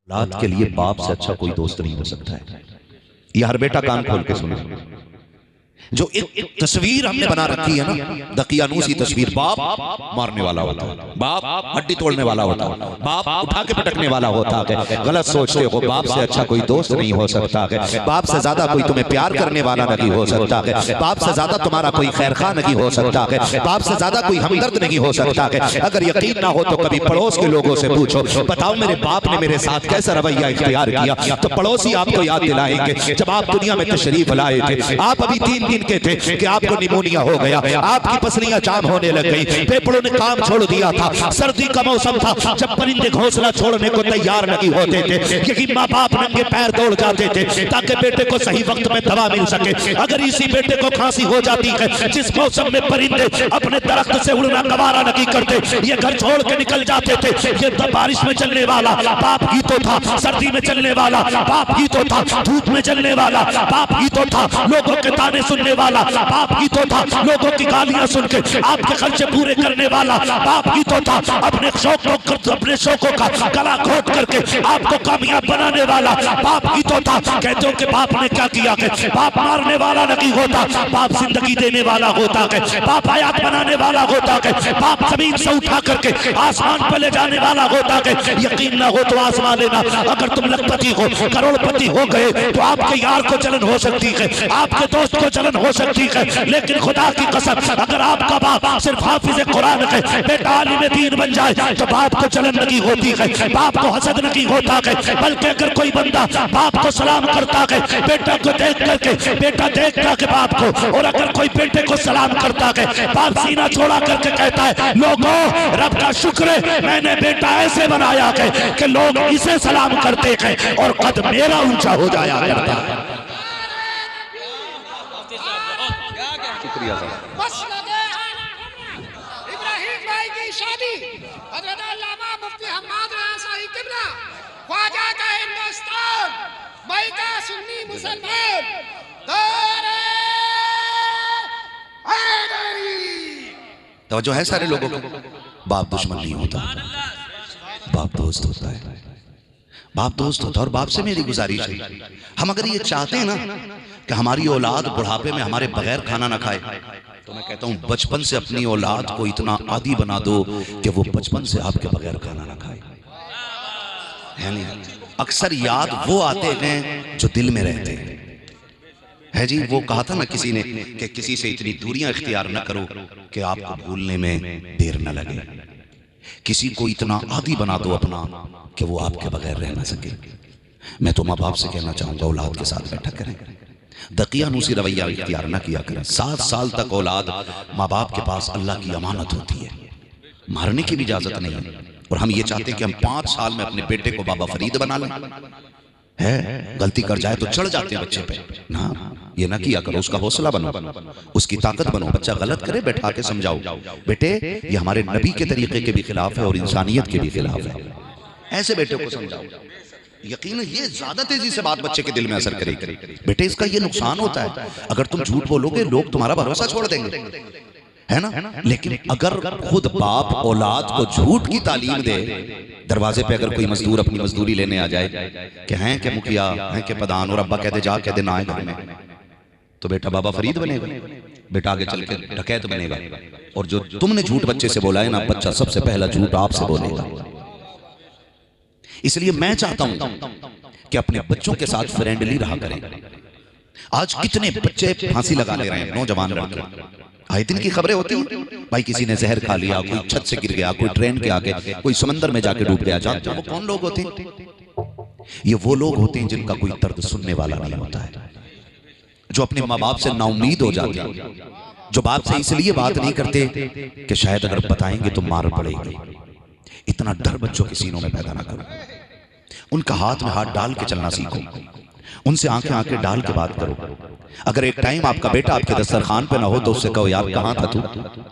औलाद के लिए बाप से अच्छा कोई दोस्त नहीं हो सकता है। ये हर बेटा कान खोल के सुने। जो एक तस्वीर हमने बना रखी है ना, दकियानूसी तस्वीर, बाप मारने वाला होता है, बाप हड्डी तोड़ने वाला होता है, बाप उठा के पटकने वाला होता है। गलत सोचते हो, बाप से अच्छा कोई दोस्त नहीं हो सकता है, बाप से ज्यादा कोई तुम्हें प्यार करने वाला नहीं हो सकता है, बाप से ज्यादा तुम्हारा कोई खैरखा नहीं हो सकता है, बाप से ज्यादा कोई हमदर्द नहीं हो सकता है। अगर यकीन ना हो तो कभी पड़ोस के लोगों से पूछो, बताओ मेरे बाप ने मेरे साथ कैसा रवैया इख्तियार किया, तो पड़ोसी आपको याद दिलाएंगे जब आप दुनिया में तशरीफ लाए थे। आप अभी 3 दिन के थे कि आपको निमोनिया हो गया, आपकी पसलियां जाम होने लग गई, फेफड़ों ने काम छोड़ दिया था, सर्दी का मौसम था जब परिंदे घोंसला छोड़ने को तैयार नहीं होते थे, यही माँ बाप नंगे पैर दौड़ जाते थे ताकि बेटे को सही वक्त में दवा मिल सके। अगर इसी बेटे को खांसी हो जाती है जिस मौसम में परिंदे अपने दरख्त से उड़ना गवारा नहीं करते, ये घर छोड़ के निकल जाते थे। ये बारिश में चलने वाला बाप ही तो था, सर्दी में चलने वाला बाप ही तो था, धूप में चलने वाला बाप ही तो था, लोगों के ताने सुनने वाला बाप ही तो था, लोगों की गालियां सुन के आपके खर्चे पूरे करने वाला बाप ही तो था, अपने शौकों का गला घोट करके आपको कामयाब बनाने वाला बाप ही तो था। कहते हो कि बाप ने क्या किया है, बाप मारने वाला नहीं होता, बाप जिंदगी देने वाला होता है, बाप हयात बनाने वाला होता है, बाप जमीन से उठा करके आसमान पर ले जाने वाला होता है। यकीन ना हो तो आसमान लेना, अगर तुम लखपति हो, करोड़पति हो गए तो आपके यार को जलन हो सकती है, आपके दोस्त को जलन हो सकती है, लेकिन खुदा की कसम अगर आपका बाप सिर्फ हाफिज कुरान है, बेटा आलिम दीन बन जाए तो बाप को जलन नहीं होती है, बाप को हसद नहीं होता है। बल्कि अगर कोई बंदा बाप को सलाम करता है, बेटा को देख करके, बेटा देखता है बाप को, और अगर कोई बेटे को सलाम करता है, बाप सीना छोड़ा करके कहता है लोगों रब का शुक्र है मैंने बेटा ऐसे बनाया है कि लोग इसे सलाम करते हैं और कद मेरा ऊंचा हो जाया करता है। शुक्रिया साहब। इब्राहिम भाई की शादी हज़रत अल्लामा मुफ्ती हम्माद रज़ा शाही किबला, ख्वाजा का हिंदुस्तान, मई का सुन्नी मुसलमान, तवज्जो है सारे लोगों को। बाप दुश्मन नहीं होता, बाप दोस्त होता है, बाप दोस्त होता है। और बाप से मेरी गुजारिश है, हम अगर ये चाहते हैं ना कि हमारी औलाद बुढ़ापे में हमारे बगैर खाना ना खाए, तो मैं कहता हूं बचपन से अपनी औलाद को इतना आदी बना दो कि वो बचपन से आपके बगैर खाना ना खाए। है नहीं, अक्सर याद वो आते हैं जो दिल में रहते हैं। है जी, वो कहा था ना किसी ने कि किसी से इतनी दूरियां इख्तियार न करो कि आपको भूलने में देर न लगे। किसी को इतना आदी बना दो अपना कि वो आपके बगैर रह ना सके। मैं तो माँ बाप से कहना चाहूंगा औलाद के साथ बैठा करें, दकियानूसी रवैया इख्तियार न किया करें। 7 साल तक औलाद माँ बाप के पास अल्लाह की अमानत होती है, मारने की भी इजाजत नहीं है। और हम ये चाहते हैं कि हम 5 साल में अपने बेटे को बाबा फरीद बना लें। है गलती कर जाए तो चढ़ जाते हैं बच्चे पे ना, ये ना किया करो, उसका हौसला बनो, उसकी ताकत बनो। बच्चा गलत करे बैठा के समझाओ, बेटे ये हमारे नबी के तरीके के भी खिलाफ है और इंसानियत के भी खिलाफ है। ऐसे बेटे को समझाओ, यकीन ये ज्यादा तेजी से बात बच्चे के दिल में असर करेगी। बेटे इसका ये नुकसान होता है, अगर तुम झूठ बोलोगे लोग तुम्हारा भरोसा छोड़ देंगे, है ना। लेकिन अगर खुद बाप औलाद को झूठ की तालीम दे, दरवाजे पे अगर कोई मजदूर अपनी मजदूरी लेने आ जाए कि हैं कि मुखिया हैं कि प्रधान, और अब्बा कहते जा कहते ना आए घर में, तो बेटा बाबा फरीद बनेगा, बेटा आगे चल के डकैत बनेगा। और जो तुमने झूठ बच्चे से बोला है ना, बच्चा सबसे पहला झूठ आपसे बोलेगा। इसलिए मैं चाहता हूं कि अपने बच्चों के साथ फ्रेंडली रहा करें। आज कितने बच्चे फांसी लगा ले रहे हैं, नौजवान लड़के, आए दिन की खबरें होती हैं भाई, किसी ने जहर खा लिया, कोई छत से गिर गया, कोई ट्रेन के आगे, कोई समंदर में जाके डूब गया। जानते हो वो कौन लोग होते हैं? ये वो लोग होते हैं जिनका कोई दर्द सुनने वाला नहीं होता है, जो अपने माँ बाप से नाउम्मीद हो जाते हैं, जो बाप से इसलिए बात नहीं करते कि शायद अगर बताएंगे तो मार पड़ेगी। इतना डर बच्चों के सीनों में पैदा ना करो, उनका हाथ में हाथ डाल के चलना सीखो, उनसे आंखें आंखें डाल के बात करो। अगर एक टाइम आपका बेटा आपके दस्तरखान पे ना हो तो उससे कहो यार कहाँ था तू,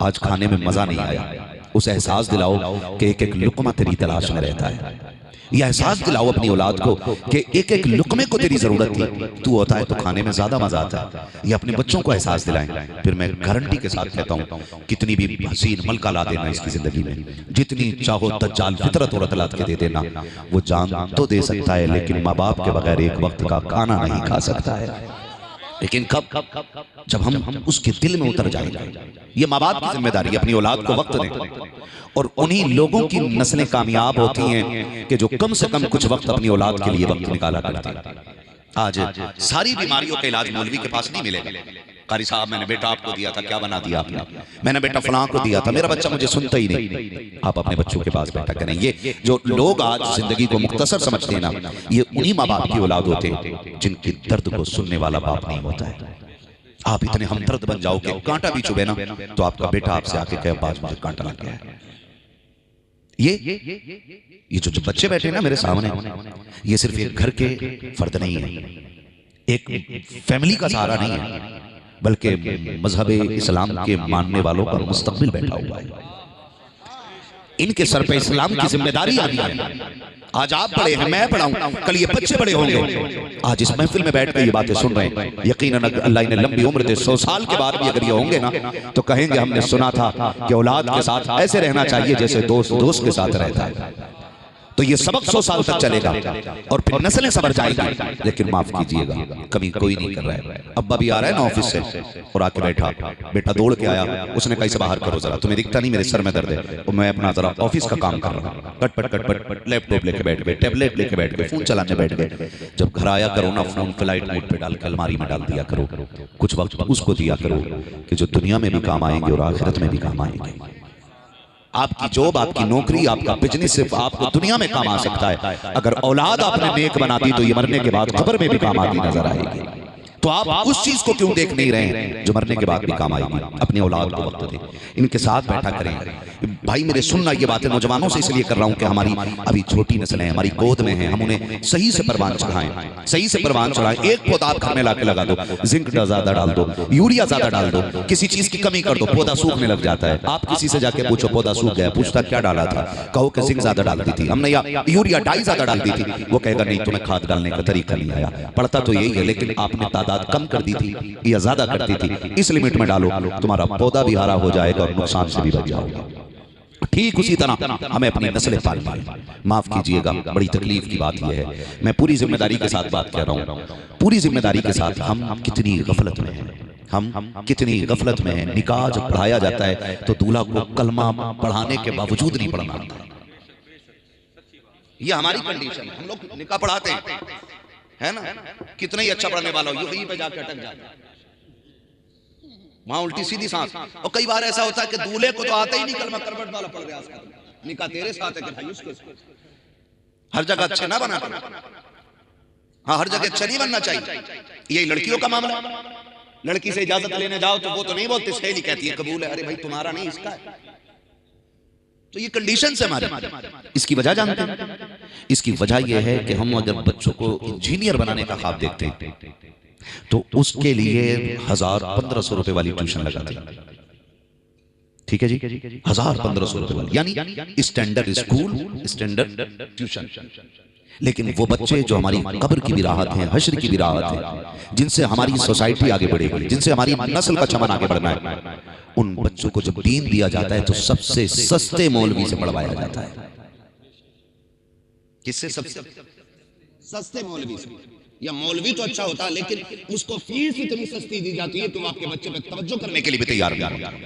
आज खाने में मजा नहीं आया। उसे एहसास दिलाओ कि एक एक लुक़मा तेरी तलाश में रहता है। यह एहसास दिलाओ अपनी औलाद को कि एक एक लुकमे को तेरी जरूरत थी, तू होता है तो खाने में ज्यादा मजा आता है। ये अपने बच्चों को एहसास दिलाएं। फिर मैं गारंटी के साथ कहता हूँ कितनी भी हसीन मलका ला देना इसकी जिंदगी में, जितनी चाहो दज्जाल फितरत और अतलात के दे देना, वो जान तो दे सकता है लेकिन माँ बाप के बगैर एक वक्त का खाना नहीं खा सकता है। लेकिन कब? जब हम उसके दिल में उतर जाएंगे। ये माँ बाप की जिम्मेदारी है अपनी औलाद को वक्त दें, और उन्हीं लोगों की नस्लें कामयाब होती हैं कि जो कम से कम कुछ वक्त अपनी औलाद के लिए वक्त निकाला करते हैं। आज सारी बीमारियों का इलाज मौलवी के पास नहीं मिलेगा। कारी साहब मैंने बेटा आपको दिया था, क्या बना दिया आपने? मैंने बेटा फलां को दिया था, मेरा बच्चा मुझे सुनता ही नहीं। आप अपने बच्चों के पास बैठा करें। ये जो लोग आज जिंदगी को मुख्तसर समझते हैं ना, ये उन्हीं माँ बाप की औलाद होते हैं जिनके दर्द को सुनने वाला बाप नहीं होता है। आप इतने हमदर्द बन जाओ कि कांटा भी चुभे ना तो आपका बेटा आपसे आके कहे बाज मुझे कांटा लग गया है। ये जो बच्चे बैठे ना मेरे सामने, ये सिर्फ एक घर के फर्द नहीं है, एक फैमिली का सहारा नहीं है, बल्कि मजहब इस्लाम के मानने वालों का मुस्तकबिल बैठा हुआ है। इनके सर पे इस्लाम की जिम्मेदारी आ रही है। आज आप बड़े हैं, मैं बड़ा हूं, कल ये बच्चे बड़े होंगे। आज इस महफिल में बैठ कर ये बातें सुन रहे हैं, यकीनन अल्लाह इन्हें लंबी उम्र दे। 100 साल के बाद भी अगर ये होंगे ना तो कहेंगे हमने सुना था कि औलाद के साथ ऐसे रहना चाहिए जैसे दोस्त दोस्त के साथ रहता है। तो ये सबक 100 साल तक चलेगा और फिर नस्लें सबर जाएगी। लेकिन माफ कीजिएगा, कभी कोई नहीं कर रहा है। अब्बा भी आ रहा है ना ऑफिस से और आके बैठा, बेटा दौड़ के आया, उसने कहीं से बाहर करो जरा, तुम्हें दिखता नहीं मेरे सर में दर्द है, और मैं अपना जरा ऑफिस का काम कर रहा हूँ। कटपट लैपटॉप लेके बैठ गए, टैबलेट लेके बैठ गए, फोन चलाने बैठ गए। जब घर आया करो ना, फोन फ्लाइट मोड पे डाल के अलमारी में डाल दिया करो। कुछ वक्त उसको दिया करो कि जो दुनिया में भी काम आएंगे और आखिरत में भी काम आएंगे। आपकी जॉब, आपकी नौकरी, आपका बिजनेस सिर्फ आपको दुनिया में काम आ सकता है। अगर औलाद आपने नेक बना दी तो ये मरने के बाद कब्र में भी काम आती नजर आएगी। तो आप उस चीज को क्यों देख नहीं रहे हैं जो मरने के बाद भी काम आएगी? अपनी औलाद को वक्त दें, इनके साथ बैठा करें। भाई मेरे सुनना, ये बातें नौजवानों से इसलिए कर रहा हूं कि हमारी अभी छोटी नस्लें हमारी गोद में हैं, हम उन्हें सही से परवान चढ़ाएं, सही से परवान चढ़ाएं। एक पौधा आप घर में लाके लगा दो, जिंक ज्यादा डाल दो, यूरिया ज्यादा डाल दो, किसी चीज की कमी कर दो, पौधा सूखने लग जाता है। आप किसी से जाके पूछो पौधा सूख गया, पूछता क्या डाला था, कहो कि जिंक ज्यादा डालती थी हमने या यूरिया डाई ज्यादा डालती थी, वो कहेगा नहीं तुम्हें खाद डालने का तरीका नहीं आया। पढ़ता तो यही है लेकिन आपने तादाद कम कर दी थी या ज्यादा करती थी, इस लिमिट में डालो, तुम्हारा पौधा भी हरा हो जाएगा और नुकसान से भी बच जाओगे। ठीक उसी तरह हमें अपनी नस्लें पालनी है। माफ कीजिएगा, बड़ी तकलीफ की बात यह है, मैं पूरी जिम्मेदारी के साथ बात कर रहा हूँ, पूरी जिम्मेदारी के साथ। हम कितनी गफलत में हैं, हम कितनी गफलत में हैं। निकाह जब पढ़ाया जाता है तो दूल्हा को कलमा पढ़ाने के बावजूद नहीं पढ़ना आता। ये हमारी कंडीशन है। हम लोग निकाह पढ़ाते है ना, कितना ही अच्छा पढ़ने वाला हो यहीं पे जाके अटक जाता है, वहां उल्टी सीधी सांस। और कई बार ऐसा होता है कि दूल्हे को तो आता ही नहीं कलमा, करवट वाला पढ़ रहा है, निकाह तेरे साथ है कि भाई उसके। हर जगह अच्छे ना बना, हाँ हर जगह अच्छा नहीं बनना चाहिए। यही लड़कियों का मामला, लड़की से इजाजत लेने जाओ तो वो तो नहीं बोलती, सहेली कहती है कबूल है, अरे भाई तुम्हारा नहीं इसका है। तो ये कंडीशन है हमारी। इसकी वजह जानते हैं? इसकी वजह यह है कि हम अगर बच्चों को इंजीनियर बनाने का ख्वाब देखते हैं तो उसके लिए 1000-1500 रुपए वाली ट्यूशन लगाते हैं। ठीक है जी, 1000-1500 रुपए वाली, यानी स्टैंडर्ड स्कूल, स्टैंडर्ड ट्यूशन। लेकिन वो बच्चे जो हमारी कब्र की भी राहत है, हश्र की भी राहत है, जिनसे हमारी सोसाइटी आगे बढ़ेगी, जिनसे हमारी नस्ल का चमन आगे बढ़ना है, उन बच्चों को जब दीन दिया जाता है तो सबसे सस्ते मौलवी से पढ़वाया जाता है। किससे? सबसे सस्ते मौलवी से। या मौलवी तो अच्छा होता है लेकिन उसको फीस इतनी सस्ती दी जाती है तो आपके बच्चे पे तवज्जो करने के लिए भी तैयार नहीं।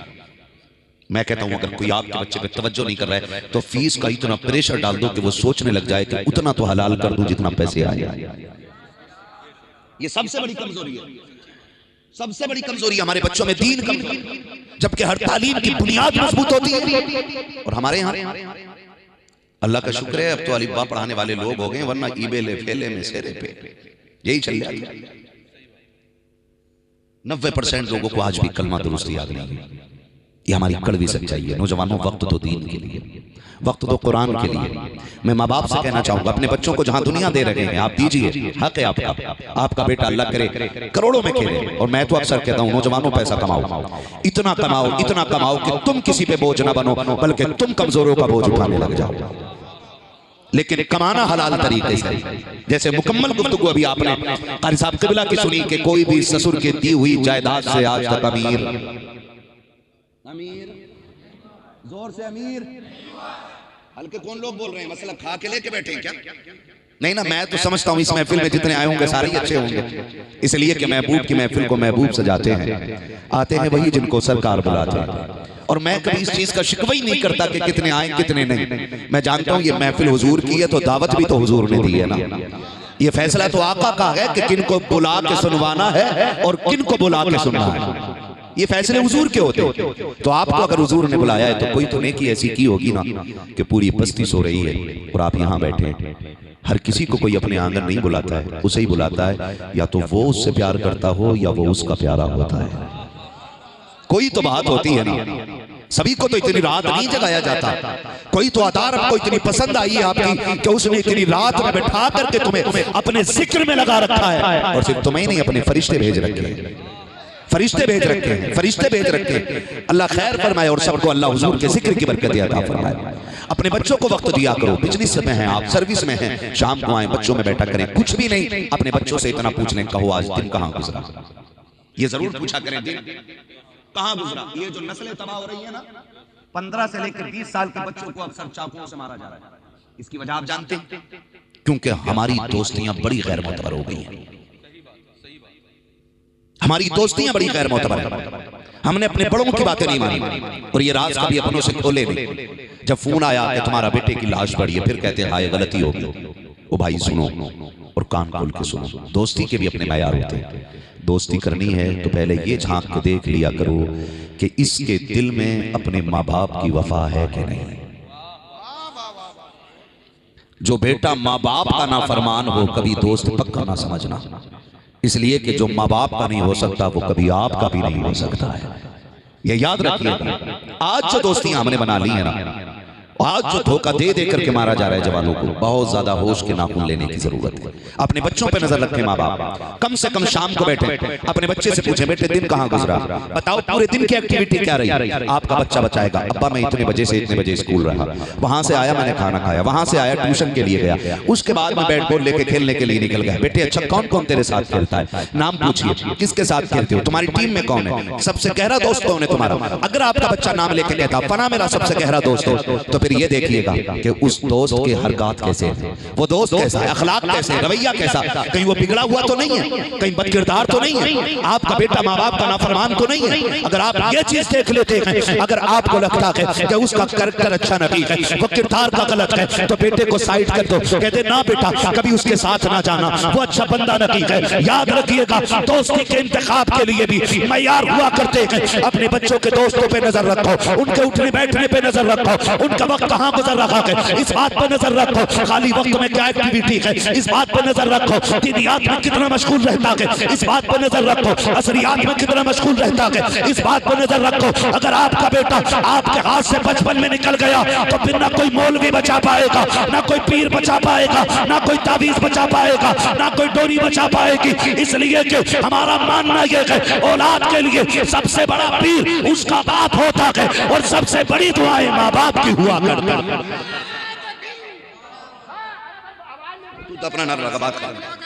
मैं कहता हूं अगर कोई आपके बच्चे पे तवज्जो नहीं कर रहा है तो फीस का इतना प्रेशर डाल दो कि वो सोचने लग जाए कि उतना तो हलाल कर दूं जितना पैसे आए। ये सबसे बड़ी कमजोरी है, सबसे बड़ी कमजोरी हमारे बच्चों में दीन कमजोरी, जबकि हर तालीम की बुनियाद मजबूत होती है। और हमारे यहाँ अल्लाह का शुक्र है अब तो अलिफ बा पढ़ाने वाले लोग हो गए, वरना ईबेले फेले में सेरे पे यही चल रहा है। 90% लोगों को आज भी कलमा दुरुस्त याद नहीं है। ये हमारी कड़वी सच्चाई है। नौजवानों वक्त दो दीन के लिए, वक्त दो कुरान के लिए। मैं माँ बाप से कहना चाहूंगा अपने बच्चों को जहां दुनिया दे रहे हैं आप दीजिए, हक है आपका। आपका बेटा अल्लाह करे करोड़ों में खेले, और मैं तो अक्सर कहता हूं नौजवानों पैसा कमाओ, इतना कमाओ कि तुम किसी पे बोझ ना बनो, बल्कि तुम कमजोरों का बोझ उठाने लग जाओ। लेकिन कमाना हलाल तरीके से। जैसे मुकम्मल गुफ्तगू अभी आपने कारी साहब क़िबला की सुनी कि कोई भी ससुर के दी हुई जायदाद से आज तक अमीर जोर से अमीर हल्के कौन लोग बोल रहे हैं, मसला खा के लेके बैठे हैं क्या? नहीं ना, मैं तो समझता हूँ इस महफिल में जितने आए होंगे सारे ही अच्छे होंगे, इसलिए कि महबूब की महफिल को महबूब सजाते हैं। आते हैं वही जिनको सरकार बुलाते हैं। और मैं कभी इस चीज का शिकवा ही नहीं करता कि कितने आए कितने नहीं। मैं जानता हूँ ये महफिल हुजूर की है तो दावत भी तो हुजूर ने दी है ना। ये फैसला तो आका का है कि किन को बुला के सुनवाना है और किन को बुला के सुनना है। ये फैसले हुजूर के होते हैं। तो आपको अगर हुजूर ने बुलाया है तो कोई तो नेकी ऐसी की होगी ना कि पूरी बस्ती सो रही है और आप यहाँ बैठे हैं। हर किसी को कोई अपने आंगन नहीं बुलाता है, उसे ही बुलाता है, या तो वो उससे प्यार करता हो या वो उसका प्यारा होता है। कोई तो बात होती है ना। सभी को तो इतनी रात नहीं जगाया जाता। कोई तो अदार आपको इतनी पसंद आई है आपकी कि उसने इतनी रात में बैठा करके तुम्हें अपने जिक्र में लगा रखा है। और सिर्फ तुम्हें नहीं, अपने फरिश्ते भेज रखे हैं, फरिश्ते भेज रखे हैं, फरिश्ते भेज रखे हैं। अल्लाह खैर फरमाए और सबको अल्लाह हुजूर के जिक्र की बरकत अता फरमाए। अपने बच्चों को वक्त दिया करो। बिजनेस में हैं आप, सर्विस में हैं, शाम को आए बच्चों में बैठा करें। कुछ भी नहीं, अपने बच्चों से इतना पूछ लें, कहो आज दिन कहाँ गुजरा। ये जरूर पूछा करें, दिन कहाँ गुजरा। ये जो नस्लें तबाह हो रही है ना, 15 से लेकर 20 साल के बच्चों को अक्सर चाकुओं से मारा जा रहा है। इसकी वजह आप जानते हैं, क्योंकि हमारी दोस्तियां बड़ी गैर मोतबर हो गई हैं। हमारी दोस्तियां बड़ी गैर मोतबर है। हमने अपने बड़ों की बातें नहीं मानी और ये राज कभी अपनों से खोले नहीं। जब फोन आया कि तुम्हारा बेटे की लाश पड़ी है, फिर कहते हैं हाय गलती हो गई। ओ भाई सुनो और कान खोल के सुनो। दोस्ती के भी अपने मयार होते हैं। दोस्ती करनी है तो पहले ये झांक के देख लिया करो कि इसके दिल में अपने माँ बाप की वफा है कि नहीं। जो बेटा माँ बाप का ना फरमान हो कभी दोस्त पक्का ना समझना, इसलिए कि जो माँ बाप का नहीं हो सकता वो कभी आपका भी नहीं हो सकता है। ये याद रखिए। आज जो दोस्तियां हमने बना ली है ना, आज जो धोखा दे दे करके मारा जा रहा है जवानों को, बहुत ज्यादा होश के नाखून लेने की जरूरत है। अपने बच्चों पे नजर रखें माँ बाप। कम से कम शाम को बैठे अपने बच्चे से पूछे, बेटे दिन कहाँ गुजरा, बताओ पूरे दिन की एक्टिविटी क्या रही। आपका बच्चा बताएगा, अब्बा मैं इतने बजे से इतने बजे स्कूल रहा, वहां से आया मैंने खाना खाया, वहां से आया ट्यूशन के लिए गया, उसके बाद में बैट बॉल लेके खेलने के लिए निकल गया। बेटे अच्छा कौन कौन तेरे साथ खेलता है, नाम पूछिए, किसके साथ खेलते हो, तुम्हारी टीम में कौन है, सबसे गहरा दोस्त कौन है तुम्हारा। अगर आपका बच्चा नाम लेके कहता फना मेरा सबसे गहरा दोस्त हो, तो फिर ये देखिएगा कि उस दोस्त के हरकत कैसे है, वो दोस्त कैसा है, अखलाक कैसे है, रवैया कैसा, कहीं वो बिगड़ा हुआ तो नहीं है, कहीं बदकिरदार तो नहीं है, आपका बेटा माँ बाप का नाफरमान तो नहीं है। अगर आप ये चीज देख लेते हैं, अगर आपको लगता है कि उसका करैक्टर अच्छा नहीं है, वो किरदार का गलत है, तो बेटे को साइड कर दो। कहते ना बेटा कभी उसके साथ ना जाना, वो अच्छा बंदा नहीं है। याद रखिएगा दोस्ती के इंतखाब के लिए भी मयार हुआ करते हैं। अपने बच्चों के दोस्तों पे नजर रखो, उनके उठने बैठने पे नजर रखो, उनका वक्त कहाँ गुजर रहा है इस बात पर नजर रखो, खाली वक्त में क्या एक्टिविटी है इस बात पर नजर रखो, दीनियात में कितना मशगूल रहता है इस बात पर नजर रखो, असरियात में कितना मशगूल रहता है इस बात पर नजर रखो। अगर आपका बेटा आपके हाथ से बचपन में निकल गया तो फिर ना कोई मौलवी बचा पाएगा, ना कोई पीर बचा पाएगा, ना कोई तावीज बचा पाएगा, ना कोई डोरी बचा पाएगी। इसलिए कि हमारा मानना यह है औलाद के लिए सबसे बड़ा पीर उसका बाप होता है और सबसे बड़ी दुआएं माँ बाप की हुआ करती है। तू तो अपना नाम लगा बात कर।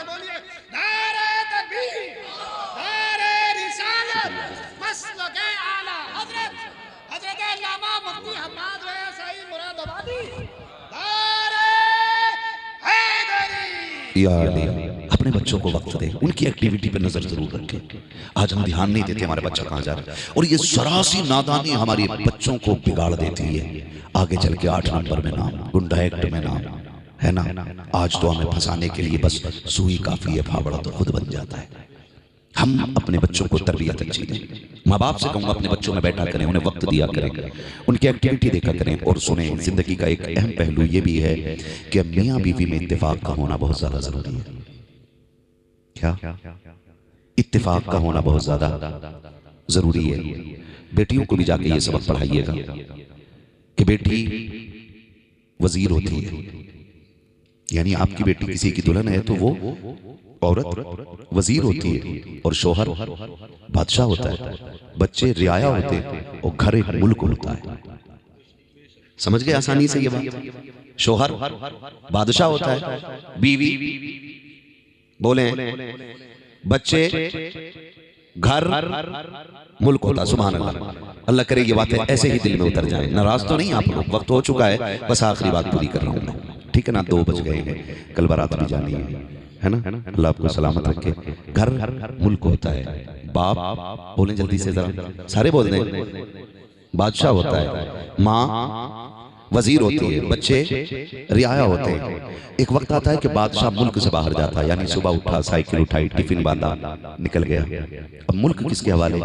अपने बच्चों को वक्त दे, उनकी एक्टिविटी पे नजर जरूर रखें। आज हम ध्यान नहीं देते हमारे बच्चा कहाँ जा रहा है, और ये सरासी नादानी हमारे बच्चों को बिगाड़ देती है। आगे चल के 8 नंबर में नाम, गुंडा एक्ट में नाम है ना। आज तो हमें फंसाने के लिए बस सुई काफी है, फावड़ा तो खुद बन जाता है। हम अपने बच्चों को तरबियत अच्छी दें। माँ बाप से कहूँगा अपने बच्चों में बैठा करें, उन्हें वक्त दिया करें, उनकी एक्टिविटी देखा करें। और सुने, जिंदगी का एक अहम पहलू ये भी है कि मियाँ बीवी में इत्तेफाक का होना बहुत ज्यादा जरूरी है। क्या इत्तेफाक का होना बहुत ज्यादा जरूरी है। बेटियों को भी जाके ये सबक पढ़ाइएगा कि बेटी वजीर होती है, यानी आपकी बेटी किसी की दुल्हन है तो वो औरत वजीर होती है और शोहर बादशाह होता है, बच्चे रियाया होते हैं और घर एक मुल्क होता है। समझ गए आसानी से ये बात। शोहर बादशाह होता है, बीवी बोले बच्चे, घर, मुल्क होता है। सुभान अल्लाह। अल्लाह करे ये बातें ऐसे ही दिल में उतर जाए। नाराज तो नहीं आप लोग? वक्त हो चुका है, बस आखिरी बात पूरी कर रहा हूँ मैं, ठीक है ना? 2 बज गए हैं, कल बारात भी जानी है ना? अल्लाह आपको सलामत रखे। घर मुल्क होता है, बाप बोले जल्दी से जरा, सारे बोल दें, बादशाह होता है, माँ वजीर होती है, बच्चे रियाया होते हैं। एक वक्त आता है कि बादशाह मुल्क से बाहर जाता है, यानी सुबह उठा, साइकिल उठाई, टिफिन बांधा, निकल गया। अब मुल्क किसके हवाले?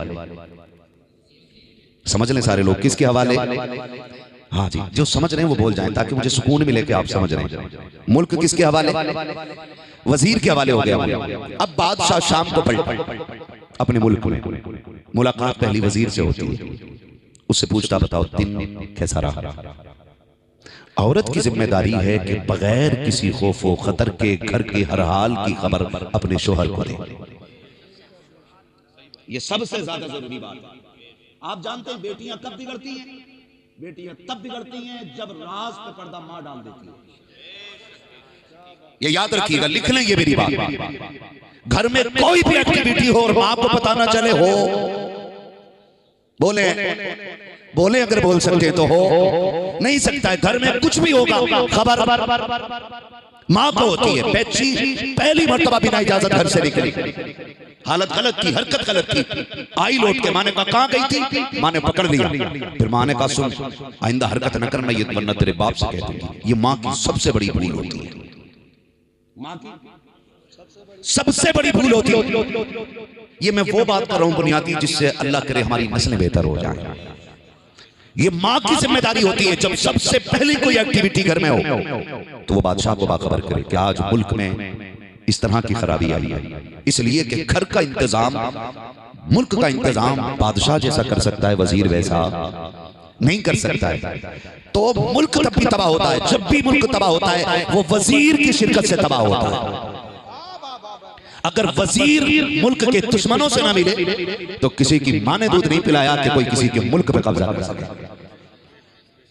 समझ लें सारे लोग, किसके हवाले? हाँ जी, जो समझ रहे हैं वो बोल जाएं ताकि मुझे सुकून मिले कि आप समझ रहे हैं। मुल्क किसके हवाले? वजीर के हवाले हो गया। अब बादशाह शाम को पलटा अपने मुल्क में, मुलाकात पहली वजीर से होती है, उससे पूछता बताओ दिन कैसा रहा। औरत की जिम्मेदारी है कि बगैर किसी खौफ व खतर के घर के हर हाल की खबर अपने शोहर को दे। ये सबसे ज्यादा जरूरी बात है। आप जानते हैं बेटियां कब बिगड़ती हैं? बेटियां तब बिगड़ती हैं जब राज पे पर्दा मां डाल देती है। ये याद रखिएगा, लिख लें ये मेरी बात। घर में कोई भी एक्टिविटी हो और मां को पता ना चले, हो बोले अगर बोल सकते तो हो नहीं सकता है। घर में कुछ भी होगा खबर मां को होती है। बच्ची पहली मर्तबा बिना इजाजत घर से निकली, हालत गलत थी, हरकत गलत थी, आई लौट के माँ ने कहा कहां गई थी? माँ ने पकड़ लिया। फिर माँ ने कहा सुन, आइंदा हरकत न करना, ये वरना तेरे बाप से कह दूंगी। ये माँ की सबसे बड़ी भूल होती है, माँ की सबसे बड़ी भूल होती है। ये मैं वो बात कर रहा हूं बुनियादी, जिससे अल्लाह करे हमारी नस्लें बेहतर हो जाए। ये माँ की जिम्मेदारी होती है, जब सबसे पहली कोई एक्टिविटी घर में हो तो वो बादशाह को बाखबर करे कि आज मुल्क में इस तरह की खराबी आई है। इसलिए कि घर का इंतजाम, मुल्क का इंतजाम बादशाह जैसा कर सकता है, वजीर वैसा नहीं कर सकता है। तो मुल्क तब भी तबाह होता है, जब भी मुल्क तबाह होता है वो वजीर की शिरकत से तबाह होता है। अगर वजीर मुल्क के दुश्मनों से ना मिले तो किसी की मां ने दूध नहीं पिलाया कि कोई किसी के मुल्क पे कब्जा कर सके।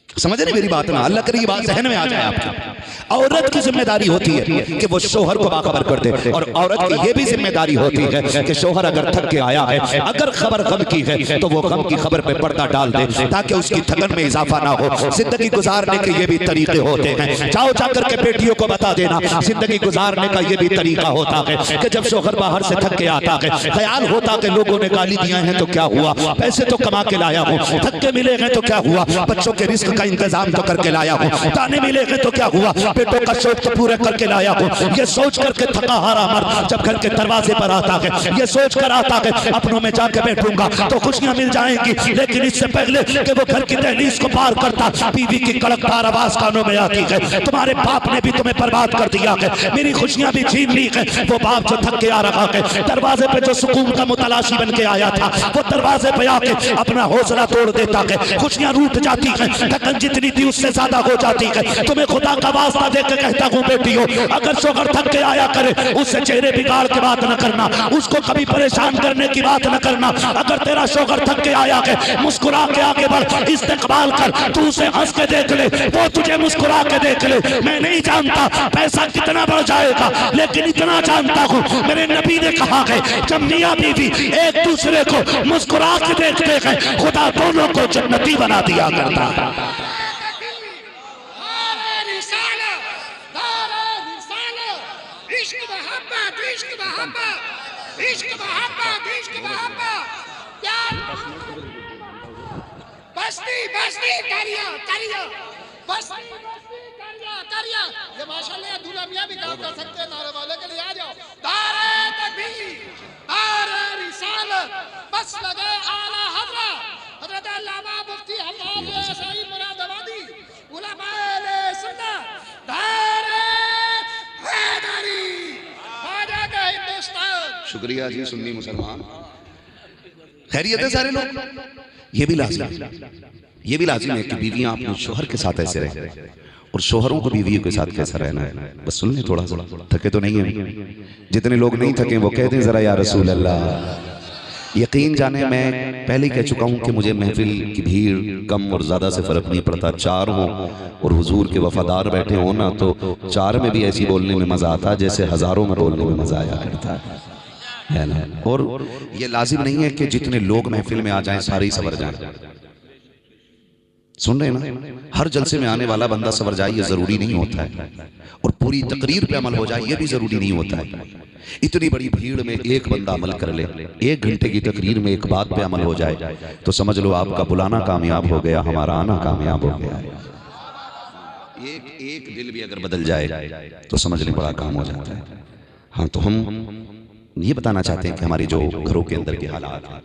समझ रहे मेरी बात ना? अल्लाह करे ये बात जहन में आ जाए आपकी। औरत की जिम्मेदारी होती है कि वो शोहर को बाखबर कर दे, और औरत की ये भी जिम्मेदारी होती है कि शोहर अगर थक के आया है, अगर खबर गम की है तो वो गम की खबर पे पर्दा डाल दे ताकि उसकी थकन में इजाफा ना हो। जिंदगी गुजारने के ये भी तरीके होते हैं। जाओ जाकर के बेटियों को बता देना, जिंदगी गुजारने का ये भी तरीका होता है कि जब शोहर बाहर से थक के आता है, ख्याल होता कि लोगों ने गाली दिया है तो क्या हुआ, पैसे तो कमा के लाया हूँ, थक के मिले हैं तो क्या हुआ, बच्चों के रिस्क का इंतजाम तो करके लाया हूँ, ताने मिले हैं तो क्या हुआ, बेटों का शौक तो पूरे करके लाया हूँ। ये सोच करके थका हारा मर्द जब घर के दरवाजे पर आता है, ये सोच कर आता है अपनों में जाके बैठूंगा तो खुशियां मिल जाएंगी, लेकिन इससे पहले कि वो घर की दहलीज को पार करता, बीवी की कड़कदार आवाज कानों में आती है, तुम्हारे बाप ने भी तुम्हें बर्बाद कर दिया है, मेरी खुशियां भी छीन ली है। वो बाप जो थक के आ रहा है, दरवाजे पे जो सुकून का मुतलाशी बन के आया था, वो दरवाजे पे आके अपना हौसला तोड़ देता है, खुशियां रूठ जाती है, थकन जितनी थी उससे ज्यादा हो जाती है। तुम्हें खुदा का वास्ता देकर कहता हूँ बेटियों, अगर शोहर थक के आया करे उससे चेहरे बिगाड़ के बात न करना, उसको कभी परेशान करने की बात न करना। अगर तेरा शोहर थक के आया है, मुस्कुरा के आगे बढ़, इस्तेकबाल कर, तू उसे हंस के देख ले, वो तुझे मुस्कुरा के देख ले। मैं नहीं जानता पैसा कितना बढ़ जाएगा, लेकिन इतना जानता हूँ मेरे नबी ने कहा है जब मियाँ बीवी एक दूसरे को मुस्कुरा के देखते हैं, खुदा दोनों को जन्नती बना दिया करता है। बस्ती बस्ती करिया करिया बस्ती बस्ती करिया करिया। ये माशाल्लाह दूल्हा मियां भी काम कर सकते हैं, नारे वाले के लिए आ जाओ। दारे तकबीर, दारे रिसालत, बस लगे आला हज़रत हज़रत अल्लामा मुफ्ती हम्माद सईद मुरादाबादी उलमाए सुन्नत, दारे हैदरी, ख्वाजा का हिंदुस्तान। शुक्रिया जी सुन्नी मुसलमान। खैरियत है सारे लोग? ये भी लाजिम है कि बीवियां अपने शोहर के साथ ऐसे रहे और शोहरों को बीवियों के साथ कैसा रहना है। बस सुन ले थोड़ा सा, थके तो नहीं है? जितने लोग नहीं थके वो कहते हैं जरा या रसूल अल्लाह, यकीन जाने मैं पहले कह चुका हूं कि मुझे महफिल की भीड़ कम और ज़्यादा से फ़र्क नहीं पड़ता। चार हों और हुजूर के वफादार बैठे हों ना, तो चार में भी ऐसी बोलने में मज़ा आता जैसे हज़ारों में बोलने में मज़ा आया करता है ना। और ये लाजिम नहीं है कि जितने लोग महफिल में आ जाएं सारे ही सवर जाएं। सुन रहे हैं ना, हर जलसे में आने वाला बंदा सवर जाए ये ज़रूरी नहीं होता है, और पूरी तकरीर पे अमल हो जाए ये भी ज़रूरी नहीं होता है। इतनी बड़ी भीड़ में एक बंदा अमल कर ले, 1 घंटे की तकरीर में एक बात पे अमल हो जाए, तो समझ लो आपका बुलाना कामयाब हो गया, हमारा आना कामयाब हो गया। एक दिल भी अगर बदल जाए तो समझ लें बड़ा काम हो जाता है। हाँ, तो हम ये बताना चाहते हैं कि हमारे जो घरों के अंदर के हालात हैं,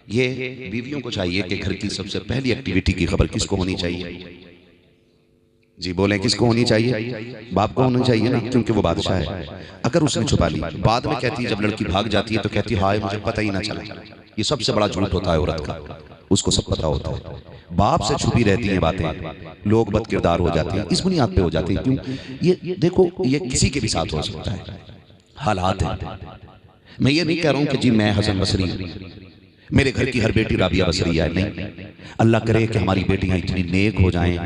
ये बीवियों को चाहिए कि घर की सबसे पहली एक्टिविटी की खबर किसको होनी चाहिए? जी बोलें, किसको होनी चाहिए? बाप को होनी चाहिए ना, क्योंकि वो बादशाह है। अगर उसने छुपा ली, बाद में कहती है, जब लड़की भाग जाती है तो कहती है हाय मुझे पता ही ना चला। ये सबसे बड़ा झूठ होता है औरत का, उसको सब पता होता है। बाप से छुपी रहती हैं बातें, लोग बदकिरदार हो जाते हैं, इस बुनियाद पे हो जाते हैं। क्यों? ये देखो, ये किसी के भी साथ हो सकता है, हालात है। मैं ये नहीं कह रहा हूं कि जी मैं हसन बसरी, मेरे घर की हर बेटी राबिया बसरी है, नहीं। अल्लाह करे कि हमारी बेटियां इतनी नेक हो जाएं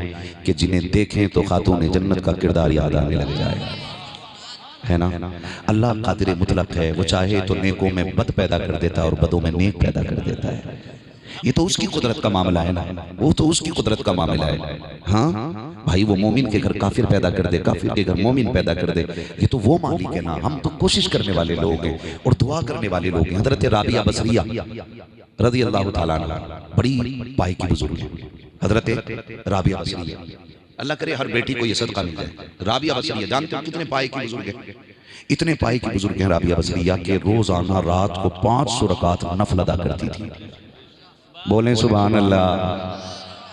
कि जिन्हें देखें तो खातून जन्नत का किरदार याद आने लग जाए, है ना। अल्लाह कादिर मुतलक है, वो चाहे तो नेकों में बद पैदा कर देता है और बदों में नेक पैदा कर देता है। ये तो उसकी कुदरत का मामला है ना, वो तो उसकी कुदरत का मामला है। हाँ भाई, वो मोमिन के घर काफिर पैदा कर दे, काफिर के घर मोमिन पैदा कर दे, ये तो वो मालिक है ना। हम तो कोशिश करने वाले लोग हैं और दुआ करने वाले लोग हैं। हजरत राबिया बसरिया रज़ी अल्लाह तआला अन्हा बड़ी पाई की बुजुर्ग है, हजरत राबिया बसरिया। अल्लाह करे हर बेटी को ये सदका मिल जाए। राबिया बसरिया जानते हो कितने पाई की बुजुर्ग है? इतने पाई की बुजुर्ग हैं राबिया बसरिया के रोजाना रात को 500 रकात नफल अदा करती थी। बोलें सुभान अल्लाह,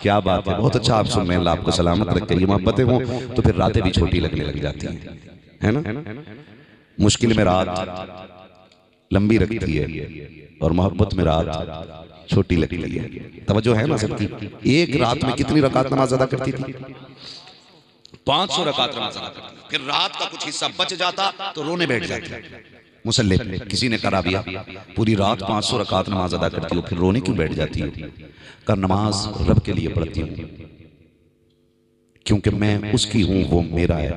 क्या बात है, बहुत अच्छा आप सुन रहे हैं। अल्लाह आपको सलामत रखे। ये मोहब्बतें हों तो फिर रातें भी छोटी लगने लग जाती हैं, है ना। मुश्किल में रात लंबी रखती है और मोहब्बत में रात छोटी लगती है। तवज्जो है ना सबकी? एक रात में कितनी रकात नमाज अदा करती थी? 500 रकात नमाज अदा करती। फिर रात का कुछ हिस्सा बच जाता तो रोने बैठ जाती मुसल्ले पे। किसी ने करा दिया पूरी रात 500 रकात नमाज अदा करती हो, फिर रोने क्यों बैठ जाती हो? कर नमाज रब के लिए पढ़ती हूँ क्योंकि मैं उसकी हूँ, वो मेरा है।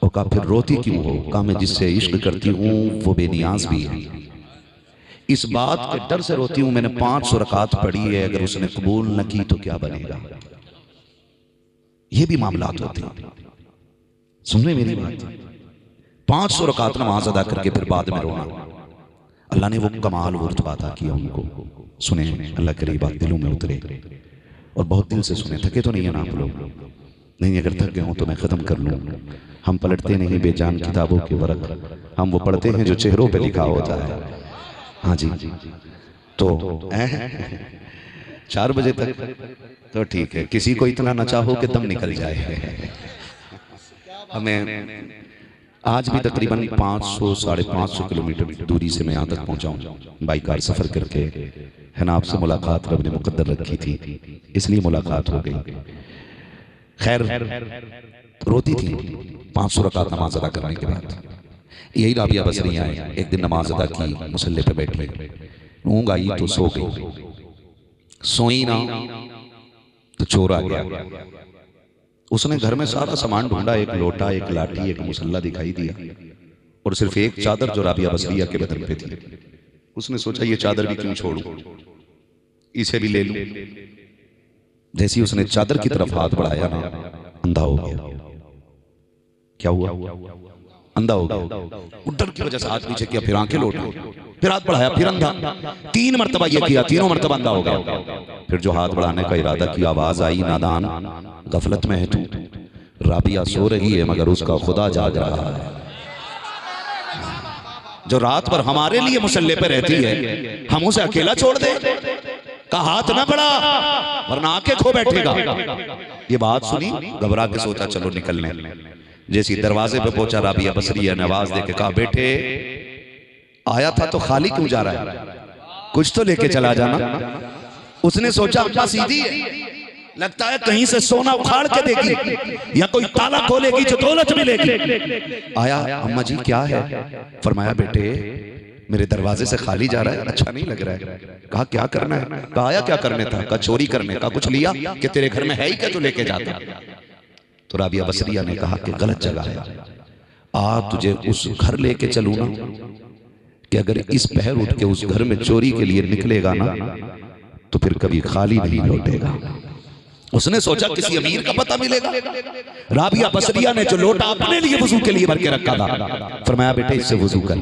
और कहा फिर रोती क्यों हो? कहा मैं जिससे इश्क करती हूँ वो बेनियाज भी है, इस बात के डर से रोती हूँ। मैंने 500 रकात पढ़ी है, अगर उसने कबूल न की तो क्या बनेगा? ये भी मामलात होते हैं। सुन रहे मेरी बात? 500 रकात नमाज अदा करके फिर बाद में रोना। अल्लाह ने वो कमाल वो रुतबा अता किया उनको। सुने, अल्लाह करे बात दिलों में उतरे और बहुत दिल से सुने। थके तो नहीं है ना आप लोग? नहीं, अगर थक गए हो तो मैं ख़त्म कर लूँ। हम पलटते नहीं बेजान किताबों के वर्क, हम वो पढ़ते हैं जो चेहरों पे लिखा होता है। हाँ जी, तो 4 बजे तक तो ठीक है। किसी को इतना नचा हो कि दम निकल जाए। हमें आज भी तकरीबन 500 साढ़े 500 किलोमीटर दूरी से मैं यहाँ तक पहुँचा हूँ बाई कार सफ़र करके, है ना। आपसे मुलाकात रब ने मुकद्दर रखी थी, इसलिए मुलाकात हो गई। खैर, रोती थी 500 रकात नमाज अदा करने के बाद। यही राबिया बसरी आई, एक दिन नमाज अदा की, मुसल्ले पे बैठी, ऊँग आई तो सो गई। सोई ना तो चोर आ गया। उसने घर में सारा सामान ढूंढा, एक लोटा, एक लाठी, एक मुसल्ला दिखाई दिया और सिर्फ एक चादर जो राबिया बसरिया के बदन पे थी। उसने सोचा ये चादर भी क्यों छोड़ूं, इसे भी ले लूं। जैसे ही उसने चादर की तरफ हाथ बढ़ाया ना, अंधा हो गया। क्या हुआ? अंधा हो गया। डर की वजह से हाथ पीछे किया, फिर आंखें लौट गई, फिर हाथ बढ़ाया, फिर अंधा। 3 मरतबा ये किया, तीनों मरतबा अंधा हो गया। फिर जो हाथ बढ़ाने का इरादा किया, आवाज आई, नादान गफलत में है तू। राबिया सो रही है मगर उसका खुदा जाग रहा है। जो रात भर हमारे लिए मुसल्ले पे रहती है, हम उसे अकेला छोड़ दे? का हाथ ना बढ़ा वरना आंखें खो बैठेगा। ये बात सुनी, घबरा के सोचा चलो निकलने। जैसी दरवाजे पे पहुंचा, राबिया बसरिया ने आवाज देके कहा बेटे आया था तो खाली क्यों जा रहा है? कुछ तो लेके चला जाना। उसने सोचा अम्मा सीधी है, लगता है कहीं से सोना उखाड़ के देगी या कोई ताला खोलेगी जो दौलत मिलेगी। आया, अम्मा जी क्या है? फरमाया बेटे मेरे दरवाजे से खाली जा रहा है, अच्छा नहीं लग रहा है। कहा क्या करना है? कहा आया क्या करने था? कहा चोरी करने का। कुछ लिया कि तेरे घर में है ही क्या जो लेके जाता? तो राबिया बसरिया ने कहा कि गलत जगह है, आ तुझे उस घर लेके चलूं ना, कि अगर इस पहर उठ के उस घर में चोरी के लिए निकलेगा ना तो फिर कभी खाली नहीं लौटेगा। उसने सोचा किसी अमीर का पता मिलेगा। राबिया बसरिया ने जो लोटा अपने लिए वजू के लिए भर के रखा था, फरमाया बेटे इससे वजू कर।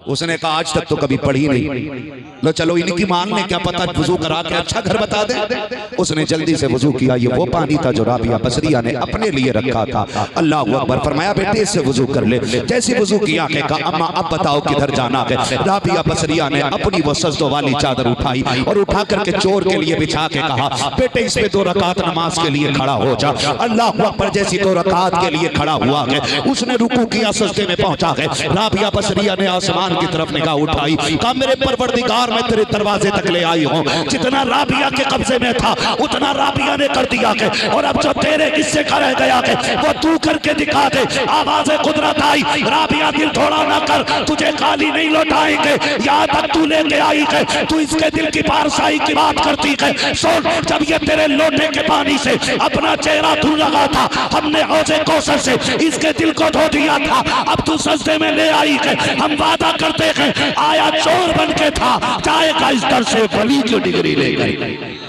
उसने कहा आज तक तो कभी पढ़ी नहीं, लो चलो इनकी मांग ने क्या पता वजू करा के अच्छा घर बता दे। उसने जल्दी से वजू किया, ये वो पानी था जो राबिया बसरिया ने अपने लिए रखा था। अल्लाह अकबर। फरमाया बेटे इससे वजू कर ले। जैसे वजू किया के कहा अम्मा अब बताओ किधर जाना है। राबिया बसरिया ने अपनी वो सजदों वाली चादर उठाई और उठा करके चोर के लिए बिछा के कहा बेटे इस पे 2 रकात नमाज के लिए खड़ा हो जा। अल्लाह अकबर। जैसी 2 रकात के लिए खड़ा हुआ है, उसने रुकू किया, सजदे में पहुंचा है। राबिया बसरिया ने आसमान की तरफ निगाह उठाई, कहा मेरे परवरदिगार मैं तेरे दरवाजे तक ले आई हूं। जितना राबिया के कब्जे में था उतना राबिया ने कर दिया के, और अब जो तेरे हिस्से का रह गया के वो तू करके दिखा दे। आवाज़े कुदरत आई, राबिया दिल थोड़ा ना कर, तुझे खाली नहीं लौटाएंगे। यहाँ तक तू लेके आई है, तू इसके दिल की पारसाई की बात करती है। सुन, जब ये तेरे लोटे के पानी से अपना चेहरा धो लगा था, हमने हौजे कौसर से इसके दिल को धो दिया था। अब तू सजदे में ले आई है, हम वादा करते हैं आया चोर बन के था, जाएगा इस दर से वली की डिग्री लेकर।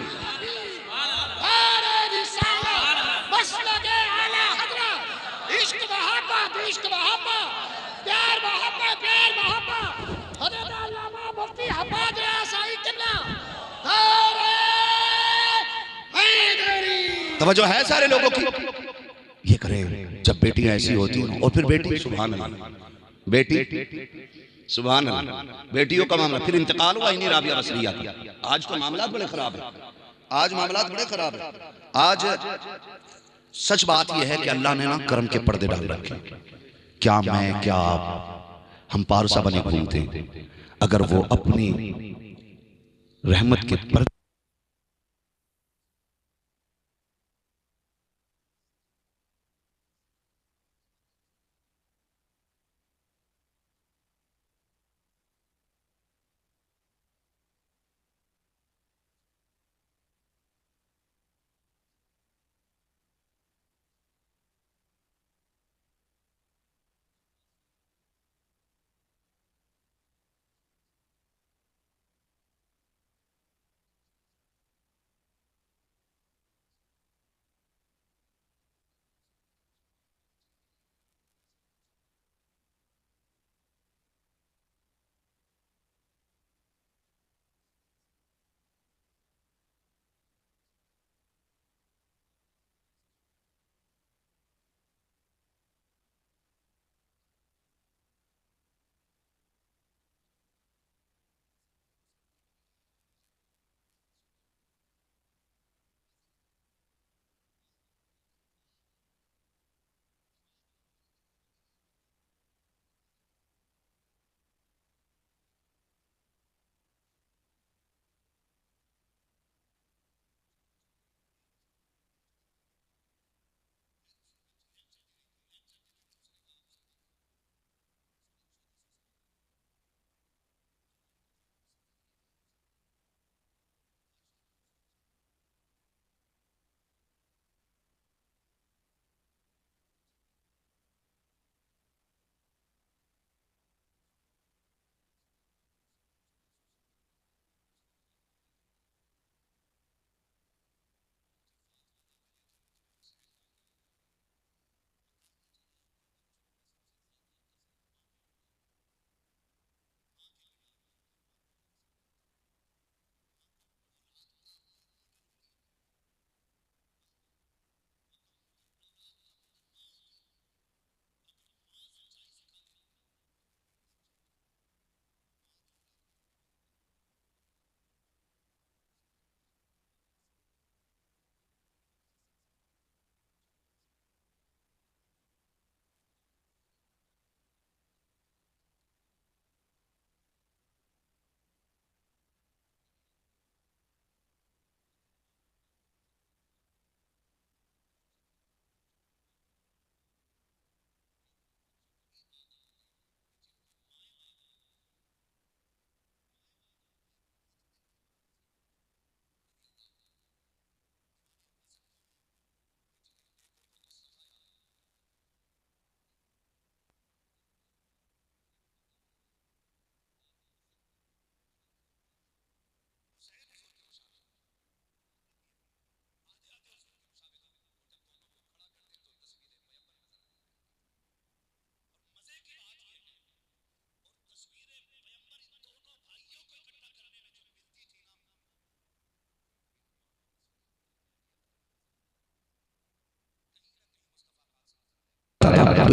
तवज्जो है सारे लोगों की। ये करें जब बेटियां ऐसी होती हैं, और फिर बेटी सुभान अल्लाह, बेटी सुभान अल्लाह, बेटियों का मामला फिर इंतकाल हुआ इन्हीं राबिया बसरिया का। आज तो मामला बड़े खराब है, आज मामला बड़े खराब है। आज सच बात यह है कि अल्लाह ने ना कर्म के पर्दे डाल रखे। क्या मैं क्या आप, हम पारसा बने घूमते हैं। अगर वो अपनी रहमत के पर्दे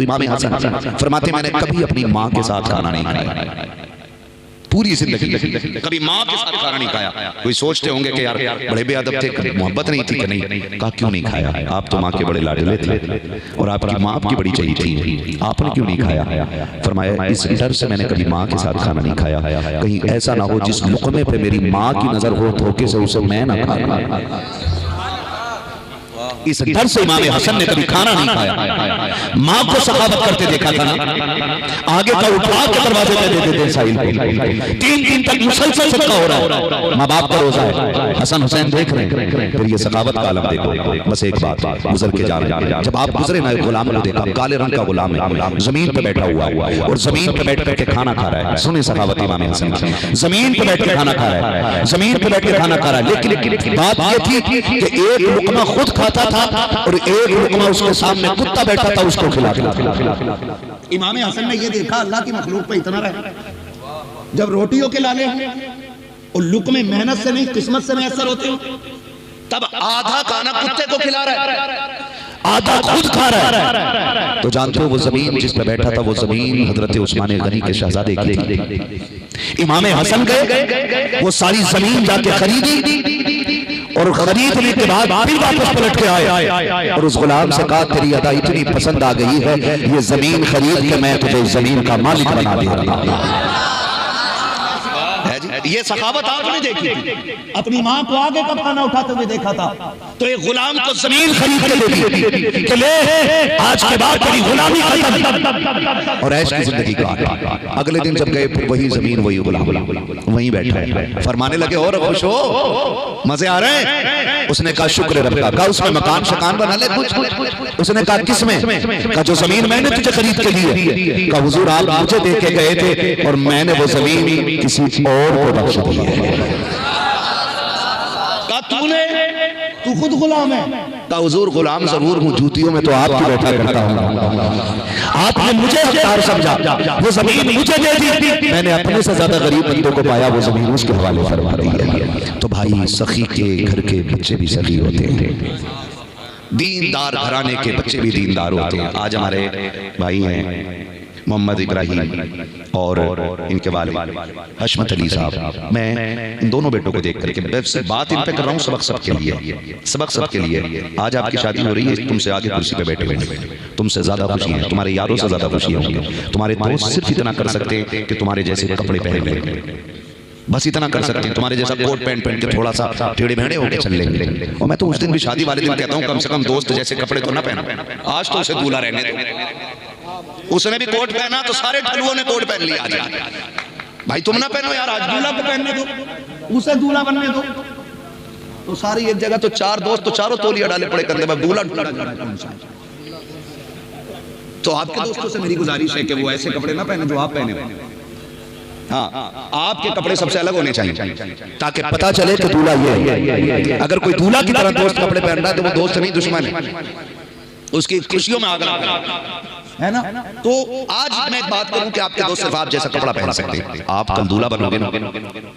तो इमाम हसन फरमाते मैंने कभी अपनी माँ के साथ खाना नहीं खाया, पूरी जिंदगी कभी माँ के साथ खाना नहीं खाया। कोई सोचते होंगे कि यार बड़े बेअदब थे, मोहब्बत नहीं थी कि नहीं, कहा क्यों नहीं खाया? आप तो माँ के बड़े लाडले थे और आपकी माँ आपकी बड़ी चाहिए थी, आपने क्यों नहीं खाया? फरमाया इस डर से मैंने कभी माँ के साथ खाना नहीं खाया, कहीं ऐसा ना हो जिस लुक़मे पे मेरी माँ की नजर हो धोखे से उसे मैं ना खा। इस डर से इमाम हसन ने कभी खाना नहीं खाया। माँ को सखावत करते देखा था ना, आगे का उठा के दरवाजे पे देते थे साहिल को, 3 दिन तक मुसलसल सदका हो रहा है, माँ बाप का रोजा है, हसन हुसैन देख रहे हैं, फिर ये सखावत का आलम देखो। बस एक बात गुजर के जा रहे हैं, जब आप गुजरे ना गुलाम को देखा, काले रंग का गुलाम है, जमीन पे बैठा हुआ है और जमीन पे बैठ करके खाना खा रहा है। सुने सखावत इमाम हसन, जमीन पे बैठ के खाना खा रहा है, जमीन पे बैठ के खाना खा रहा है, लेकिन बात ये थी कि एक लुकमा खुद खाता था और एक लुकमा उसके सामने कुत्ता बैठा था उसको खिलाता। इमाम हसन ने ये देखा अल्लाह की मखलूक पे इतना रहे, जब रोटियों के लाले और लुकमे मेहनत से नहीं किस्मत से मैसर होते हो, तब आधा खाना कुत्ते को खिला रहा है, आधा खुद खा रहा है। तो जानते हो वो जमीन जिस पे बैठा था वो जमीन हजरत उस्मान गनी के शहजादे की थी। इमाम हसन गए, वो सारी जमीन जाके खरीदी और खरीदने के बाद फिर वापस पलट के आए और उस गुलाम से कहा तेरी अदा इतनी पसंद आ गई है, ये जमीन खरीद के मैं तुझे जमीन का मालिक बना दे रहा हूं। ये सखावत आपने देखी थी, अपनी माँ को आगे कब खाना उठाते हुए देखा था, तो एक गुलाम को जमीन खरीद के दे दी कि ले आज के बाद तेरी गुलामी खत्म और ऐश की जिंदगी का। अगले दिन जब गए वही जमीन वही गुलाम वहीं बैठा है, फरमाने लगे और खुश हो, मजे आ रहे हैं? उसने कहा शुक्र रब का। कहा उसमें मकान शकान बना ले कुछ? उसने कहा किसमें? कहा जो जमीन मैंने तुझे खरीद के दी है। कहा हुजूर आप मुझे दे के गए थे और मैंने वो जमीन किसी और को बख्श दी है। तू खुद गुलाम है? कहा हुजूर गुलाम जरूर हूँ, जूतियों में तो आपकी बैठा करता हूँ, आपने मुझे हकदार समझा, वो जमीन मुझे दे दी, मैंने अपने से ज्यादा गरीब बंदों को पाया, वो जमीन उसके हवाले फरमा दी है। तो भाई सखी के घर के बच्चे भी सखी होते हैं, दीनदार घराने के बच्चे भी दीनदार होते हैं। आज हमारे भाई हैं मोहम्मद इब्राहिम और इनके वालिद हशमत अली साहब, मैं इन दोनों बेटों को देख करके बात इन पे कर रहा हूँ सबक सबके लिए, सबक सबके लिए। आज आपकी शादी हो रही है, तुमसे आगे कुर्सी पे बैठे हुए, तुमसे ज्यादा खुशी है, तुम्हारे यारों से ज्यादा खुशी होंगी। तुम्हारे दोस्त सिर्फ इतना कर सकते हैं कि तुम्हारे जैसे कपड़े पहन लें, बस इतना कर सकते हैं, तुम्हारे जैसा कोट पैंट पहन के थोड़ा सा टेढ़े मेढ़े होकर चल लेंगे। और मैं तो उस दिन भी शादी वाले दिन कहता हूँ कम से कम दोस्त जैसे कपड़े तो ना पहना, आज तो उसे दूल्हा रहने दो। उसने भी कोट पहना तो सारे ठलुओं ने कोट पहन लिया। आज भाई तुम ना पहनो यार, आज दूल्हा को पहनने दो, उसे दूल्हा बनने दो। तो सारी एक जगह तो 4 दोस्त तो चारों तौलिया डाले पड़े कर दे, दूल्हा तो आपके दोस्तों से मेरी गुजारिश है कि वो ऐसे कपड़े ना पहने जो आप पहने। हाँ, आपके कपड़े सबसे अलग होने चाहिए ताकि पता चले कि दूल्हा ये है। अगर कोई दूल्हा की तरह दोस्त कपड़े पहन रहा है तो वो दोस्त नहीं दुश्मन है, उसकी खुशियों में आग है ना। तो आज मैं एक बात करूं कि आपके दोस्त सिर्फ आप जैसा कपड़ा पहन सकते हैं। आप कल दूल्हा बनोगे ना,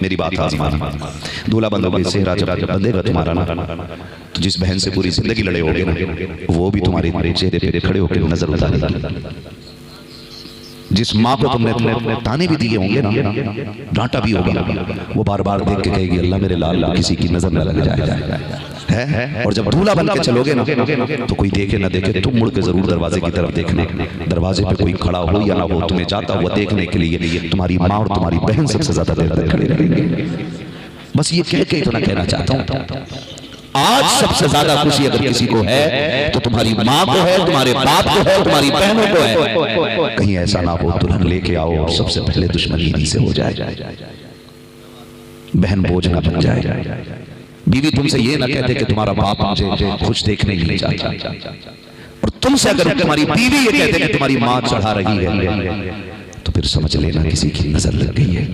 मेरी बात मानिए, दूल्हा बनोगे, सेहरा जब बंधेगा तुम्हारा ना, तो जिस बहन से पूरी जिंदगी लड़े होगे ना, वो भी तुम्हारे चेहरे पे खड़े होकर नजर उतारेगी। जिस माँ को तुमने ताने भी दिए होंगे ना, डांटा भी होगा, वो बार बार देख के कहेगी अल्लाह मेरे लाल किसी की नजर न लग जाए है। और जब दूल्हा बन के चलोगे ना, तो कोई देखे ना देखे, तुम मुड़ के जरूर दरवाजे की तरफ देखना, दरवाजे पे कोई खड़ा हो या ना हो, तुम्हें जाता हुआ देखने के लिए तुम्हारी माँ और तुम्हारी बहन सबसे ज्यादा देर तक खड़े रहेंगे। बस ये कह के इतना कहना चाहता हूँ, आज सबसे ज्यादा खुशी अगर किसी को है तो तुम्हारी माँ को है, तुम्हारे बाप को है, तुम्हारी बहनों को है। कहीं ऐसा ना हो दुल्हन लेके आओ और सबसे पहले दुश्मनी इन्हीं से हो जाए, बहन बोझ ना बन जाए। बीवी तुमसे ये ना कहते कि तुम्हारा बाप मुझे खुश देखने नहीं चाहता, और तुमसे अगर तुम्हारी बीवी ये कहते कि तुम्हारी माँ चढ़ा रही है, तो फिर समझ लेना किसी की नजर लग गई है।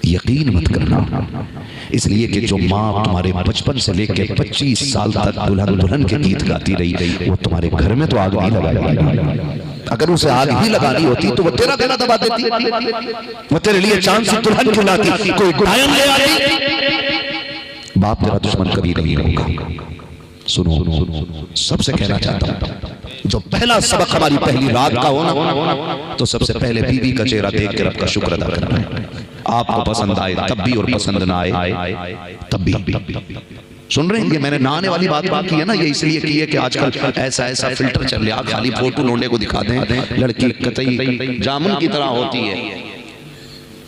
यकीन मत करना, इसलिए कि जो माँ तुम्हारे बचपन से लेकर 25 साल तक दुल्हन दुल्हन के गीत गाती रही, वो तुम्हारे घर में तो आग नहीं लगाएगी। अगर उसे आग ही लगानी होती तो वो तेरा गला दबा देती, वो तेरे लिए चांद से दुल्हन क्यों लाती, कोई डायन ले आती। बाप तेरा दुश्मन कभी नहीं होगा। सुनो, सबसे कहना चाहता हूँ, जो पहला सबक हमारी पहली रात का होना, तो सबसे पहले बीवी का चेहरा देख कर रब का शुक्र अदा करना है। आपको पसंद आए तब भी और पसंद ना आए तब भी। सुन रहे हैं, ये मैंने नहाने वाली बात की है ना, ये इसलिए की है कि आजकल ऐसा ऐसा फिल्टर चल रहा, खाली फोटो लोंडे को दिखा दें, लड़की कतई जामुन की तरह होती है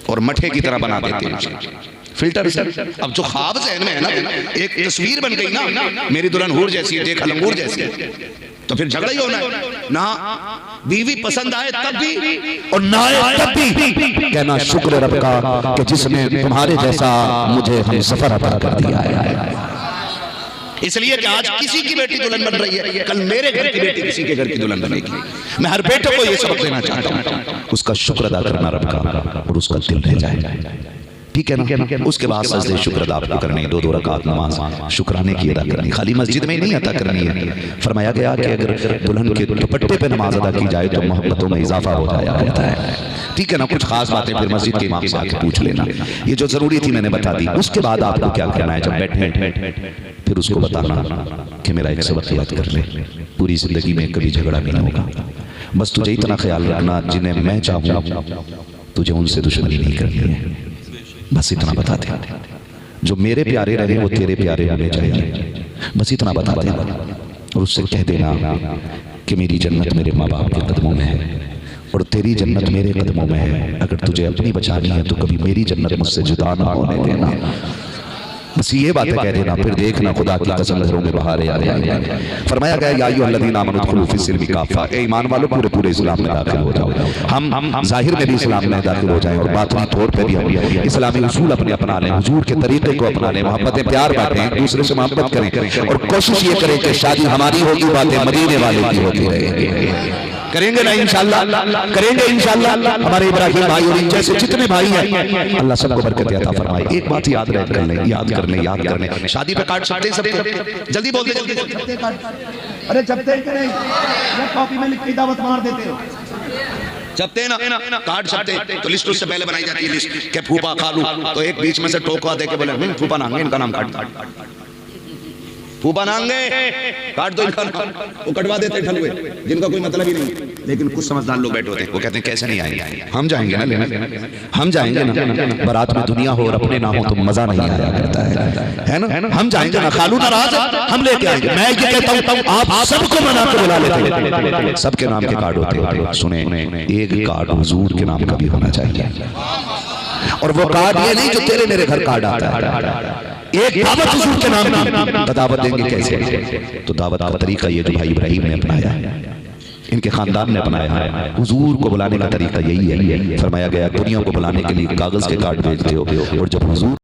और मठे की तरह बना देते हैं फिल्टर से। अब जो ख्वाब ज़हन में है ना, एक तस्वीर बन गई ना, मेरी दुल्हन हूर जैसी है, देख अंगूर जैसी है, तो फिर झगड़ा ही होना है ना। बीवी पसंद आए तब भी और ना आए तब भी कहना शुक्र रब का कि जिसने तुम्हारे जैसा मुझे हम सफर अता कर दिया है। इसलिए कि आज किसी की बेटी दुल्हन बन रही है, कल मेरे घर की बेटी किसी के घर की दुल्हन बनेगी। मैं हर बेटे को ये सबक देना चाहता हूँ, उसका शुक्र अदा करना रब का, और उसका दिल रह जाए, ठीक है ना। उसके बाद सजदे शुक्र अदा आपको करने, 2-2 रकात नमाज शुक्राने की अदा करनी, खाली मस्जिद में ही नहीं अदा करनी है। फरमाया गया कि अगर दुल्हन के दुपट्टे पे नमाज अदा की जाए तो मोहब्बतों में इजाफा हो जाया करता है, ठीक है ना। कुछ खास बातें फिर मस्जिद के इमाम से आके पूछ लेना, ये जो जरूरी थी मैंने बता दी। उसके बाद आपको क्या करना है, जब बैठे फिर उसको बताना कि मेरा एक सबक याद कर ले, पूरी जिंदगी में कभी झगड़ा भी नहीं होगा, बस तुझे इतना ख्याल रखना जिन्हें मैं चाहूँ तुझे उनसे दुश्मनी नहीं करनी है, बस इतना बता दे। जो मेरे प्यारे रहे वो तेरे प्यारे होने चाहिए, बस इतना बता दे। और उससे कह देना कि मेरी जन्नत मेरे माँ बाप के कदमों में है और तेरी जन्नत मेरे कदमों में है। अगर तुझे अपनी बचानी है तो कभी मेरी जन्नत मुझसे जुदा ना होने देना, बस ये बातें कह देना। फिर देखना खुदा की कसम घरों में बहार आ जाएंगे। फरमाया गया या अय्युहल्लज़ीना आमनू उदखुलू फ़िस्सिल्मि काफ़ा, ए ईमान वालों पूरे पूरे इस्लाम में दाखिल हो जाओ। हम जाहिर में भी इस्लाम में दाखिल हो जाएं और बातनी तौर पे भी हम इस्लामी उसूल अपने अपना लें, हुजूर के तरीके को अपना लें, मोहब्बतें प्यार बांटें, एक दूसरे से मोहब्बत करें और कोशिश ये करें कि शादी हमारी होगी, बातें मदीने वाले की होती रहेंगी। करेंगे ना इंशाअल्लाह, करेंगे इंशाअल्लाह। हमारे इब्राहिम भाई और इन जैसे जितने भाई हैं, अल्लाह सबको बरकत अता फरमाए। एक बात याद रह कर लें, याद कर लें, याद कर लें। शादी पे काट सकते हैं सबके, जल्दी बोल दे, जल्दी। अरे जबते कि नहीं, या कॉपी में लिख के दावत मार देते हो, जबते ना काट सकते तो लिस्ट उससे पहले बनाई जाती है लिस्ट के फूफा खालू, तो एक बीच में से टोकवा दे के बोले फूफा नांगे, इनका नाम काट, फूफा नांगे काट दो इनका नाम, वो कटवा देते ठलुए जिनका कोई मतलब ही नहीं। लेकिन कुछ समझदार लोग बैठे होते हैं, वो कहते हैं कैसे नहीं आएंगे, हम जाएंगे ना लेने, हम जाएंगे ना। बारात में दुनिया हो और अपने ना हो तो मजा नहीं आया करता है ना। हम जाएंगे ना, खालू नाराज हम लेके आएंगे। मैं ये कहता हूँ आप सबको मना के बुला लेते, सबके नाम के कार्ड होते हैं। सुने, एक कार्ड हुजूर के नाम का भी होना चाहिए, और वो कार्ड ये नहीं जो तेरे मेरे घर कार्ड आता है, एक दावत हुजूर के नाम की। दावत देंगे कैसे, तो दावत का तरीका ये जो भाई इब्राहिम ने अपनाया है, इनके खानदान ने अपनाया है। हुजूर को बुलाने का तरीका यही है। फरमाया गया दुनिया को बुलाने के लिए कागज के कार्ड भेजते हो, और जब हुजूर